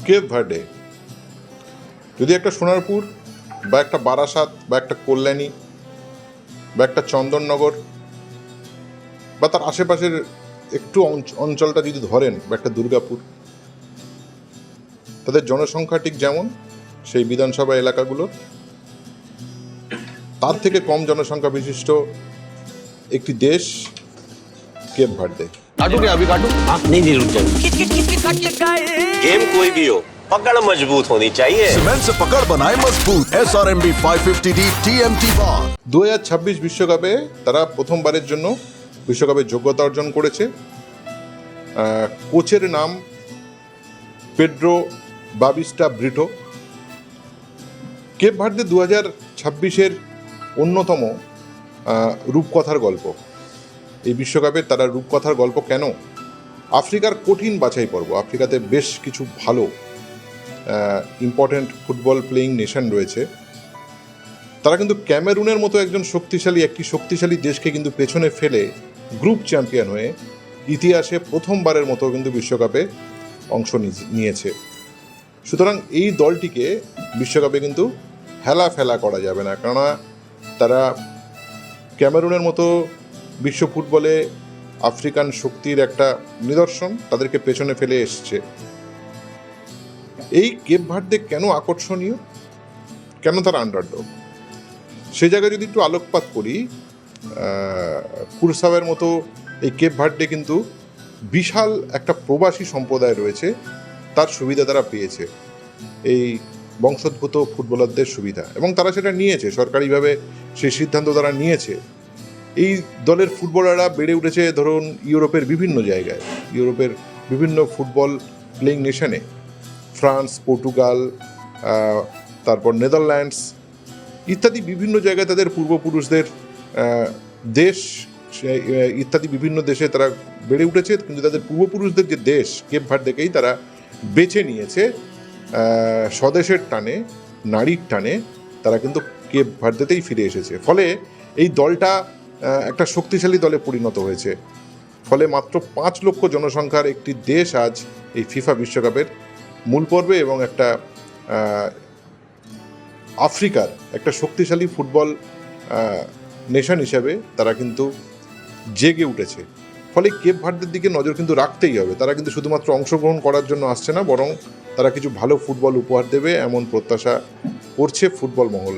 Cape ভার্ডে যদি একটা সোনারপুর বা একটা বারাসাত বা একটা কল্যাণী বা একটা চন্দননগর বা তার আশেপাশের একটু অঞ্চলটা যদি ধরেন বা একটা দুর্গাপুর, তাদের জনসংখ্যা ঠিক যেমন সেই বিধানসভা এলাকাগুলো, তার থেকে কম জনসংখ্যা বিশিষ্ট একটি দেশ কেপ ভার্দে। काटू क्या अभी काटू? नहीं नहीं रुक जाओ। गेम कोई भी हो, पकड़ मजबूत होनी चाहिए। सीमेंट से पकड़ बनाए मजबूत। SRMB 550D TMT bar। 2026 বিশ্বকাপে তারা প্রথমবারের জন্য বিশ্বকাপে যোগ্যতা অর্জন করেছে। কোচের নাম পেড্রো বাবিস্টা ব্রিটো। কেপ ভার্দে 2026-এর অন্যতম রূপকথার গল্প। এই বিশ্বকাপে তারা রূপকথার গল্প কেন? আফ্রিকার কঠিন বাছাই পর্ব, আফ্রিকাতে বেশ কিছু ভালো ইম্পর্ট্যান্ট ফুটবল প্লেয়িং নেশন রয়েছে। তারা কিন্তু ক্যামেরুনের মতো একটি শক্তিশালী দেশকে কিন্তু পেছনে ফেলে গ্রুপ চ্যাম্পিয়ন হয়ে ইতিহাসে প্রথমবারের মতো কিন্তু বিশ্বকাপে অংশ নিয়েছে। সুতরাং এই দলটিকে বিশ্বকাপে কিন্তু হেলাফেলা করা যাবে না, কেননা তারা ক্যামেরুনের মতো বিশ্ব ফুটবলে আফ্রিকান শক্তির একটা নিদর্শন, তাদেরকে পেছনে ফেলে এসছে। এই কেপ ভার্দে কেন আকর্ষণীয়, কেন তারা আন্ডারডগ, সে জায়গায় যদি একটু আলোকপাত করি, কুরসাওয়ের মতো এই কেপ ভার্দে কিন্তু বিশাল একটা প্রবাসী সম্প্রদায় রয়েছে, তার সুবিধা তারা পেয়েছে, এই বংশোদ্ভূত ফুটবলারদের সুবিধা, এবং তারা সেটা নিয়েছে সরকারিভাবে, সেই সিদ্ধান্ত তারা নিয়েছে। এই দলের ফুটবলাররা বেড়ে উঠেছে ধরুন ইউরোপের বিভিন্ন জায়গায়, ইউরোপের বিভিন্ন ফুটবল প্লেয়িং নেশনে, ফ্রান্স, পর্তুগাল, তারপর নেদারল্যান্ডস ইত্যাদি বিভিন্ন জায়গায় তাদের পূর্বপুরুষদের দেশ ইত্যাদি বিভিন্ন দেশে তারা বেড়ে উঠেছে, কিন্তু তাদের পূর্বপুরুষদের যে দেশ কেপ ভার্দেকেই তারা বেছে নিয়েছে। স্বদেশের টানে, নারীর টানে তারা কিন্তু কেপ ভার্দেতেই ফিরে এসেছে। ফলে এই দলটা একটা শক্তিশালী দলে পরিণত হয়েছে। ফলে মাত্র 5 লক্ষ জনসংখ্যার একটি দেশ আজ এই ফিফা বিশ্বকাপের মূল পর্বে এবং একটা আফ্রিকার একটা শক্তিশালী ফুটবল নেশন হিসাবে তারা কিন্তু জেগে উঠেছে। ফলে কেপ ভার্দের দিকে নজর কিন্তু রাখতেই হবে। তারা কিন্তু শুধুমাত্র অংশগ্রহণ করার জন্য আসছে না, বরং তারা কিছু ভালো ফুটবল উপহার দেবে এমন প্রত্যাশা করছে ফুটবল মহল।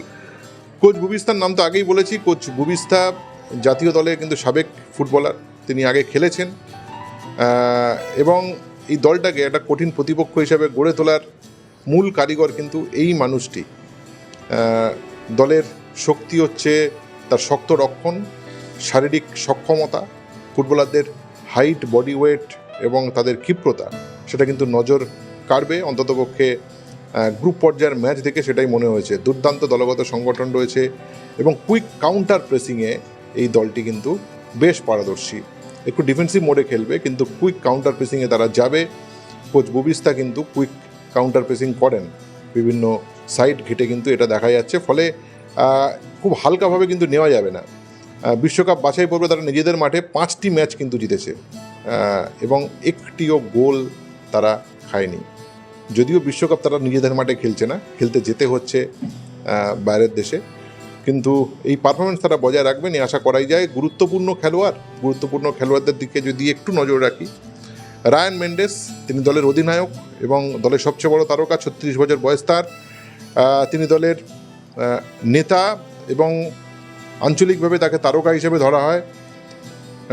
কোচ বুবিস্তার নাম তো আগেই বলেছি। কোচ বুবিস্তা জাতীয় দলে কিন্তু সাবেক ফুটবলার, তিনি আগে খেলেছেন, এবং এই দলটাকে একটা কঠিন প্রতিপক্ষ হিসাবে গড়ে তোলার মূল কারিগর কিন্তু এই মানুষটি। দলের শক্তি হচ্ছে তার শক্ত রক্ষণ, শারীরিক সক্ষমতা, ফুটবলারদের হাইট, বডি ওয়েট এবং তাদের ক্ষিপ্রতা, সেটা কিন্তু নজর কাড়বে। অন্ততপক্ষে গ্রুপ পর্যায়ের ম্যাচ দেখে সেটাই মনে হয়েছে। দুর্দান্ত দলগত সংগঠন রয়েছে এবং কুইক কাউন্টার প্রেসিংয়ে এই দলটি কিন্তু বেশ পারদর্শী। একটু ডিফেন্সিভ মোডে খেলবে, কিন্তু কুইক কাউন্টার প্রেসিংয়ে তারা যাবে। কোচ বুবিস্তা কিন্তু কুইক কাউন্টার প্রেসিং করেন, বিভিন্ন সাইড ঘেটে কিন্তু এটা দেখা যাচ্ছে। ফলে খুব হালকাভাবে কিন্তু নেওয়া যাবে না। বিশ্বকাপ বাছাই পর্বে তারা নিজেদের মাঠে 5টি ম্যাচ কিন্তু জিতেছে এবং একটিও গোল তারা খায়নি। যদিও বিশ্বকাপ তারা নিজেদের মাঠে খেলছে না, খেলতে যেতে হচ্ছে বাইরের দেশে, কিন্তু এই পারফরমেন্স তারা বজায় রাখবেন এই আশা করাই যায়। গুরুত্বপূর্ণ খেলোয়াড়দের দিকে যদি একটু নজর রাখি, রায়ান মেন্ডেস, তিনি দলের অধিনায়ক এবং দলের সবচেয়ে বড় তারকা, 36 বছর বয়স তার। তিনি দলের নেতা এবং আঞ্চলিকভাবে তাকে তারকা হিসেবে ধরা হয়।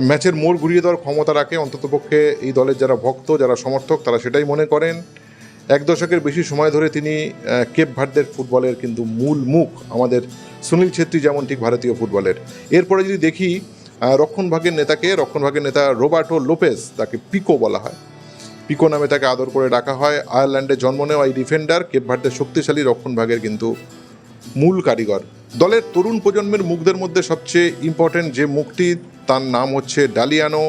ম্যাচের মোড় ঘুরিয়ে দেওয়ার ক্ষমতা রাখে, অন্ততপক্ষে এই দলের যারা ভক্ত, যারা সমর্থক, তারা সেটাই মনে করেন। 1 দশকের বেশি সময় ধরে তিনি কেপ ভার্দের ফুটবলের কিন্তু মূল মুখ, আমাদের সুনীল ছেত্রী যেমন ঠিক ভারতীয় ফুটবলের। এরপরে যদি দেখি রক্ষণভাগের নেতা রোবার্টো লোপেজ, তাকে পিকো বলা হয়, পিকো নামে তাকে আদর করে ডাকা হয়। আয়ারল্যান্ডে জন্ম নেওয়া এই ডিফেন্ডার কেপ ভার্দের শক্তিশালী রক্ষণভাগের কিন্তু মূল কারিগর। দলের তরুণ প্রজন্মের মুখদের মধ্যে সবচেয়ে ইম্পর্টেন্ট যে মুখটি, তার নাম হচ্ছে ডালিয়ানো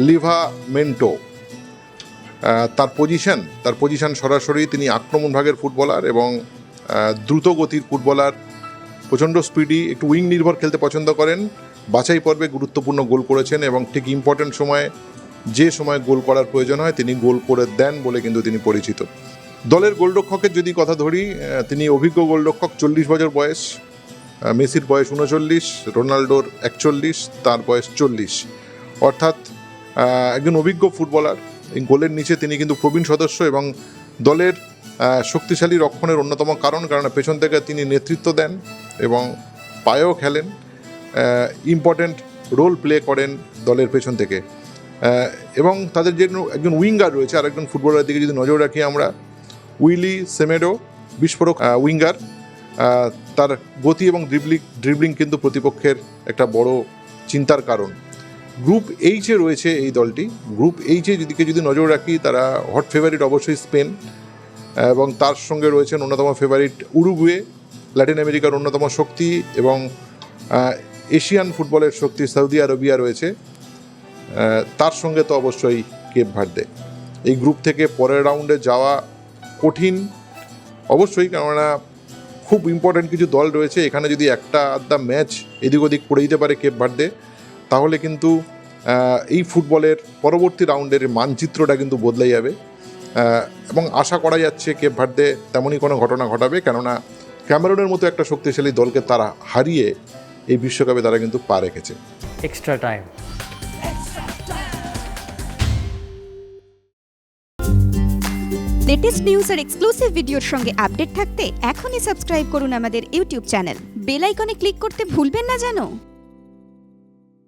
লিভামেন্টো। তার পজিশন সরাসরি তিনি আক্রমণ ভাগের ফুটবলার এবং দ্রুত গতির ফুটবলার, প্রচণ্ড স্পিডি, একটু উইং নির্ভর খেলতে পছন্দ করেন। বাছাই পর্বে গুরুত্বপূর্ণ গোল করেছেন এবং ঠিক ইম্পর্টেন্ট সময়ে, যে সময় গোল করার প্রয়োজন হয় তিনি গোল করে দেন বলে কিন্তু তিনি পরিচিত। দলের গোলরক্ষকের যদি কথা ধরি, তিনি অভিজ্ঞ গোলরক্ষক, 40 বছর বয়স। মেসির বয়স 39, রোনাল্ডোর 41, তার বয়স 40। অর্থাৎ একজন অভিজ্ঞ ফুটবলার। এই গোলের নিচে তিনি কিন্তু প্রবীণ সদস্য এবং দলের শক্তিশালী রক্ষণের অন্যতম কারণ পেছন থেকে তিনি নেতৃত্ব দেন এবং পায়েও খেলেন, ইম্পর্ট্যান্ট রোল প্লে করেন দলের পেছন থেকে। এবং তাদের যে একজন উইঙ্গার রয়েছে, আরেকজন ফুটবলারের দিকে যদি নজর রাখি আমরা, উইলি সেমেডো, বিস্ফোরক উইঙ্গার। তার গতি এবং ড্রিবলিং কিন্তু প্রতিপক্ষের একটা বড় চিন্তার কারণ। গ্রুপ এইচে রয়েছে এই দলটি। গ্রুপ এইচে দিকে যদি নজর রাখি, তারা হট ফেভারিট অবশ্যই স্পেন, এবং তার সঙ্গে রয়েছেন অন্যতম ফেভারিট উরুগুয়ে, ল্যাটিন আমেরিকার অন্যতম শক্তি, এবং এশিয়ান ফুটবলের শক্তি সৌদি আরবিয়া রয়েছে। তার সঙ্গে তো অবশ্যই কেপ ভার্দে। এই গ্রুপ থেকে পরের রাউন্ডে যাওয়া কঠিন অবশ্যই, কেননা খুব ইম্পর্ট্যান্ট কিছু দল রয়েছে। এখানে যদি একটা আধা ম্যাচ এদিক ওদিক পড়ে দিতে পারে কেপ ভার্দে, তাহলে কিন্তু এই ফুটবলের পরবর্তী রাউন্ডের মানচিত্রটা কিন্তু বদলে যাবে। এবং আশা করা যাচ্ছে কেপ ভার্দে তেমনই কোনো ঘটনা ঘটাবে, কেননা ক্যামেরুনের মতো একটা শক্তিশালী দলকে তারা হারিয়ে এই বিশ্বকাপে তারা কিন্তু পা রেখেছে। Extra time. লেটেস্ট নিউজ আর এক্সক্লুসিভ ভিডিওর সঙ্গে আপডেট থাকতে এখনই সাবস্ক্রাইব করুন আমাদের ইউটিউব চ্যানেল। বেল আইকনে ক্লিক করতে ভুলবেন না যেন।